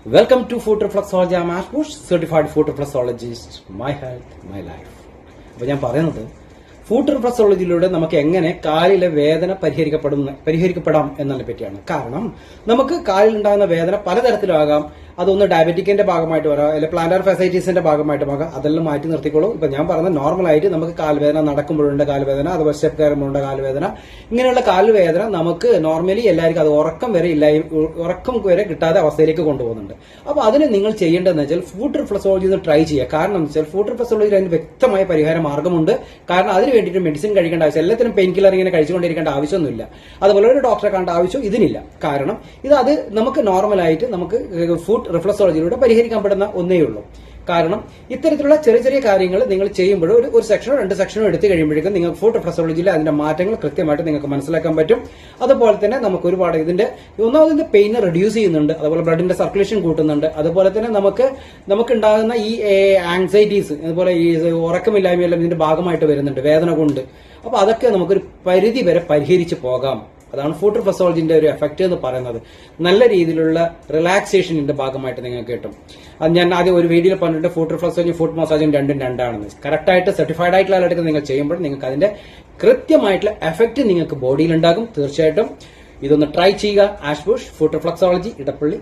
Welcome to Food Reflexology. I'm Ash Bush, certified food reflexologist. My health, my life. അപ്പോൾ ഞാൻ പറയുന്നത് food റിഫ്ലക്സോളജിയിലൂടെ നമുക്ക് എങ്ങനെ കാലിലെ വേദന പരിഹരിക്കപ്പെടാം എന്നതിനെ പറ്റിയാണ്. കാരണം നമുക്ക് കാലിലുണ്ടാകുന്ന വേദന പലതരത്തിലാകാം. അതൊന്ന് ഡയബറ്റിക്കിന്റെ ഭാഗമായിട്ട് വരാം, അല്ലെങ്കിൽ പ്ലാന്റർ ഫെസൈറ്റീസിന്റെ ഭാഗമായിട്ടുമാകാം. അതെല്ലാം മാറ്റി നിർത്തിക്കോളൂ. ഇപ്പൊ ഞാൻ പറഞ്ഞ നോർമലായിട്ട് നമുക്ക് കാൽവേദന, നടക്കുമ്പോഴുണ്ട് കാൽവേദന, അതുപോലെ സ്റ്റെപ്പ് കയറുമ്പോഴുണ്ട് കാൽവേദന. ഇങ്ങനെയുള്ള കാൽവേദന നമുക്ക് നോർമലി എല്ലാവർക്കും അത് ഉറക്കം വരെ കിട്ടാതെ അവസ്ഥയിലേക്ക് കൊണ്ടുപോകുന്നുണ്ട്. അപ്പൊ അതിന് നിങ്ങൾ ചെയ്യേണ്ടതെന്ന് വെച്ചാൽ ഫുഡ് റിഫ്ലക്സോളജി ഒന്ന് ട്രൈ ചെയ്യുക. കാരണം എന്ന് വെച്ചാൽ ഫുഡ് റിഫ്ലക്സോളജിയിൽ അതിന് വ്യക്തമായ പരിഹാര മാർഗമുണ്ട്. കാരണം അതിന് വേണ്ടിയിട്ട് മെഡിസിൻ കഴിക്കേണ്ട ആവശ്യം, എല്ലാത്തിനും പെയിൻ കില്ലർ ഇങ്ങനെ കഴിച്ചുകൊണ്ടിരിക്കേണ്ട ആവശ്യമൊന്നുമില്ല. അതുപോലെ ഒരു ഡോക്ടറെ കാണേണ്ട ആവശ്യം ഇതിനില്ല. കാരണം അത് നമുക്ക് നോർമലായിട്ട് നമുക്ക് ഫുഡ് റിഫ്ലക്സോളജിയിലൂടെ പരിഹരിക്കപ്പെടുന്ന ഒന്നേ ഉള്ളൂ. കാരണം ഇത്തരത്തിലുള്ള ചെറിയ ചെറിയ കാര്യങ്ങൾ നിങ്ങൾ ചെയ്യുമ്പോൾ ഒരു സെക്ഷനോ 2 സെക്ഷനോ എടുത്തു കഴിയുമ്പോഴേക്കും നിങ്ങൾക്ക് ഫുഡ് റിഫ്ലക്സോളജിയിൽ അതിന്റെ മാറ്റങ്ങൾ കൃത്യമായിട്ട് നിങ്ങൾക്ക് മനസ്സിലാക്കാൻ പറ്റും. അതുപോലെ തന്നെ നമുക്ക് ഒരുപാട് ഒന്നാമതിന്റെ പെയിൻ റെഡ്യൂസ് ചെയ്യുന്നുണ്ട്, അതുപോലെ ബ്ലഡിന്റെ സർക്കുലേഷൻ കൂട്ടുന്നുണ്ട്. അതുപോലെ തന്നെ നമുക്ക് ഉണ്ടാകുന്ന ഈ ആങ്സൈറ്റീസ്, അതുപോലെ ഈ ഉറക്കമില്ലായ്മയെല്ലാം ഇതിന്റെ ഭാഗമായിട്ട് വരുന്നുണ്ട് വേദന കൊണ്ട്. അപ്പൊ അതൊക്കെ നമുക്കൊരു പരിധി വരെ പരിഹരിച്ച് പോകാം. അതാണ് ഫുഡ് റിഫ്ലക്സോളജിന്റെ ഒരു എഫക്ട് എന്ന് പറയുന്നത്. നല്ല രീതിയിലുള്ള റിലാക്സേഷനിന്റെ ഭാഗമായിട്ട് നിങ്ങൾക്ക് കിട്ടും. അത് ഞാൻ ആദ്യം ഒരു വീഡിയോയിൽ പറഞ്ഞിട്ട് ഫുഡ് റിഫ്ലക്സോളജിയും ഫുഡ് മസാജും രണ്ടാണെന്ന്. കറക്റ്റായിട്ട് സർട്ടിഫൈഡ് ആയിട്ടുള്ള ആളെടുത്ത് നിങ്ങൾ ചെയ്യുമ്പോൾ നിങ്ങൾക്ക് അതിന്റെ കൃത്യമായിട്ടുള്ള എഫക്ട് നിങ്ങൾക്ക് ബോഡിയിൽ ഉണ്ടാകും. തീർച്ചയായിട്ടും ഇതൊന്ന് ട്രൈ ചെയ്യുക. Ash Bush, food reflexology, Edappally.